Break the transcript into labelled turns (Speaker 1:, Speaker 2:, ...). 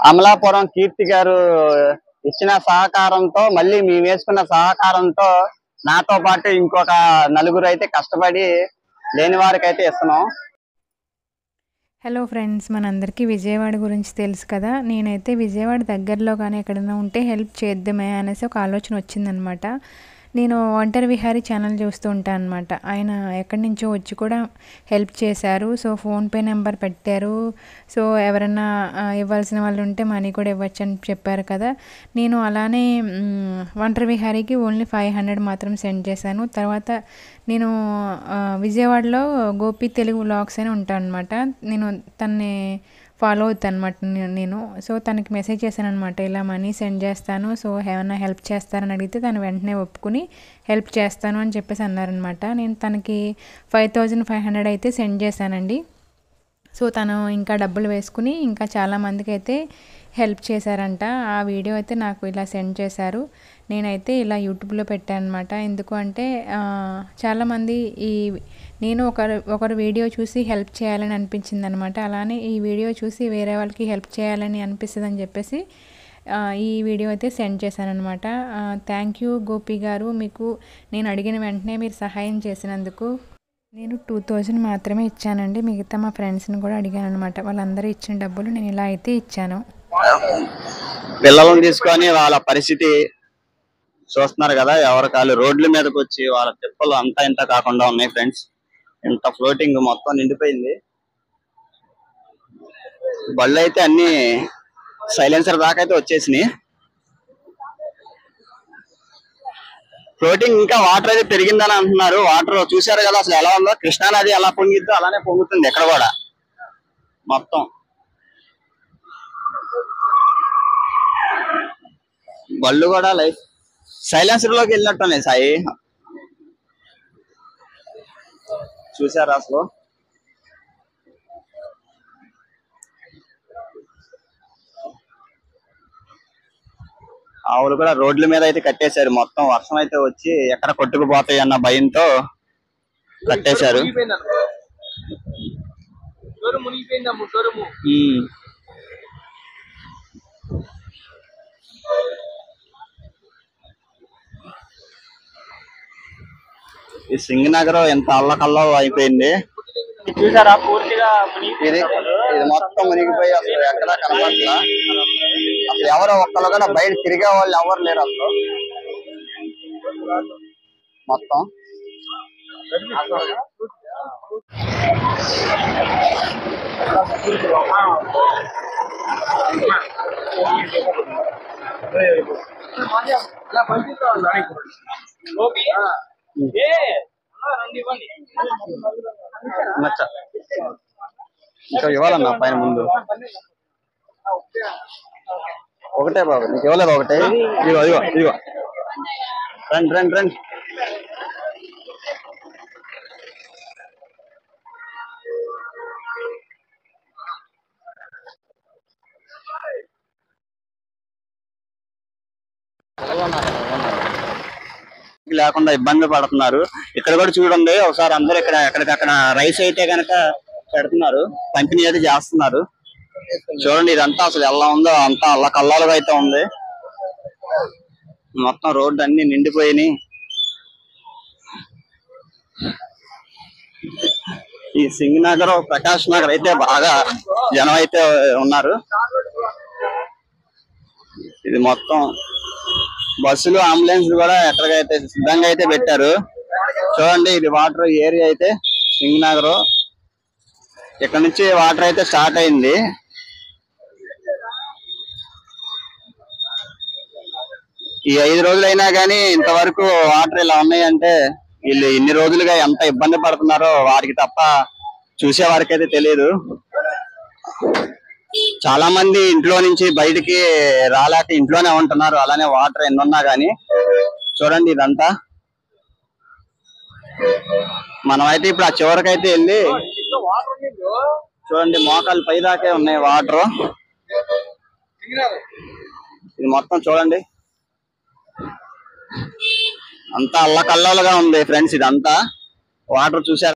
Speaker 1: అమలాపురం కీర్తి గారు ఇచ్చిన సహకారంతో మళ్ళీ మేము వేసుకున్న సహకారంతో నాతో పాటు ఇంకొక నలుగురు అయితే కష్టపడి లేని వారికి అయితే ఇస్తున్నాం.
Speaker 2: హలో ఫ్రెండ్స్, మనందరికీ విజయవాడ గురించి తెలుసు కదా. నేనైతే విజయవాడ దగ్గరలో కానీ ఎక్కడైనా ఉంటే హెల్ప్ చేద్దామే అనేసి ఒక ఆలోచన వచ్చిందనమాట. నేను ఒంటరి విహారీ ఛానల్ చూస్తూ ఉంటాను అనమాట. ఆయన ఎక్కడి నుంచో వచ్చి కూడా హెల్ప్ చేశారు. సో ఫోన్పే నెంబర్ పెట్టారు. సో ఎవరైనా ఇవ్వాల్సిన వాళ్ళు ఉంటే మనీ కూడా ఇవ్వచ్చు అని చెప్పారు కదా. నేను అలానే ఒంటరి విహారీకి ఓన్లీ 500 మాత్రం సెండ్ చేశాను. తర్వాత నేను విజయవాడలో గోపి తెలుగు వ్లాగ్స్ అని ఉంటాను అనమాట. నేను తనని ఫాలో అవుతాను అనమాట నేను. సో తనకి మెసేజ్ చేశాను అనమాట, ఇలా మనీ సెండ్ చేస్తాను, సో ఏమైనా హెల్ప్ చేస్తారని అడిగితే తను వెంటనే ఒప్పుకుని హెల్ప్ చేస్తాను అని చెప్పేసి అన్నారనమాట. నేను తనకి 5500 అయితే సెండ్ చేశానండి. సో తను ఇంకా డబ్బులు వేసుకుని ఇంకా చాలామందికి అయితే హెల్ప్ చేశారంట. ఆ వీడియో అయితే నాకు ఇలా సెండ్ చేశారు. నేనైతే ఇలా యూట్యూబ్లో పెట్టాను అనమాట. ఎందుకు అంటే చాలామంది నేను ఒకరు వీడియో చూసి హెల్ప్ చేయాలని అనిపించింది అనమాట. అలానే ఈ వీడియో చూసి వేరే వాళ్ళకి హెల్ప్ చేయాలని అనిపిస్తుంది అని చెప్పేసి ఈ వీడియో అయితే సెండ్ చేశాను అనమాట. థ్యాంక్ యూ గోపి గారు, మీకు నేను అడిగిన వెంటనే మీరు సహాయం చేసినందుకు. నేను 2000 మాత్రమే ఇచ్చానండి. మిగతా మా ఫ్రెండ్స్ని కూడా అడిగాను అనమాట. వాళ్ళందరూ ఇచ్చిన డబ్బులు నేను ఇలా అయితే ఇచ్చాను.
Speaker 1: పిల్లలను తీసుకొని వాళ్ళ పరిస్థితి చూస్తున్నారు కదా, ఎవరి కాళ్ళు రోడ్ల మీదకి వచ్చి వాళ్ళ తిప్పలు అంతా ఇంత కాకుండా ఉన్నాయి ఫ్రెండ్స్. ఇంత ఫ్లోటింగ్ మొత్తం నిండిపోయింది. బళ్ళు అయితే అన్ని సైలెన్సర్ దాకా అయితే వచ్చేసినాయి. ఫ్లోటింగ్ ఇంకా వాటర్ అయితే పెరిగిందని అంటున్నారు. వాటర్ చూసారు కదా అసలు ఎలా ఉందో. కృష్ణానది ఎలా పొంగిద్దో అలానే పొంగుతుంది ఎక్కడ కూడా మొత్తం. బళ్ళు కూడా లైఫ్ సైలెన్సర్ లోకి వెళ్ళినట్టున్నాయి సాయి. చూసారా అసలు ఆవులు కూడా రోడ్ల మీద అయితే కట్టేశారు. మొత్తం వర్షం అయితే వచ్చి ఎక్కడ కొట్టుకుపోతాయి అన్న భయంతో కట్టేశారు. ఈ సింగనగరం ఎంత అల్లకల్లో అయిపోయింది చూసారా. పూర్తిగా ఇది మొత్తం మునిగిపోయి అసలు ఎక్కడా కనబడట్లా. అసలు ఎవరో ఒక్కరు కూడా బయట తిరిగే వాళ్ళు ఎవరు లేరు అసలు. మొత్తం ఇంకా ఇవ్వాలన్నా పైన ముందు ఒకటే బాబు, నీకు ఇవ్వలేదు ఒకటే. ఇదిగో ఇదిగో ఇదిగో రండి రండి రండి. లేకుండా ఇబ్బంది పడుతున్నారు. ఇక్కడ కూడా చూడండి ఒకసారి అందరూ ఇక్కడ ఎక్కడికక్కడ రైస్ అయితే కనుక పెడుతున్నారు, పంపిణీ అయితే చేస్తున్నారు. చూడండి ఇదంతా అసలు ఎలా ఉందో అంతా అల్ల కల్లాలుగా అయితే ఉంది. మొత్తం రోడ్డు అన్ని నిండిపోయినాయి. ఈ సింగనగరం ప్రకాష్ నగర్ అయితే బాగా జనం అయితే ఉన్నారు. ఇది మొత్తం బస్సులు అంబులెన్స్ కూడా ఎక్కడికైతే సిద్ధంగా అయితే పెట్టారు. చూడండి ఇది వాటర్ ఏరియా అయితే సింగనగరం. ఇక్కడ నుంచి వాటర్ అయితే స్టార్ట్ అయింది. ఈ 5 రోజులైనా కానీ ఇంతవరకు వాటర్ ఇలా ఉన్నాయంటే వీళ్ళు ఇన్ని రోజులుగా ఎంత ఇబ్బంది పడుతున్నారో వారికి తప్ప చూసే వారికి అయితే తెలియదు. చాలా మంది ఇంట్లో నుంచి బయటికి రాలేక ఇంట్లోనే ఉంటున్నారు. అలానే వాటర్ ఎన్నున్నా గానీ చూడండి ఇదంతా. మనం అయితే ఇప్పుడు ఆ చివరికైతే వెళ్ళి చూడండి మోకాలు పైదాకే ఉన్నాయి వాటర్. ఇది మొత్తం చూడండి అంతా అల్లకల్లోలుగా ఉంది ఫ్రెండ్స్. ఇదంతా వాటర్ చూసారు.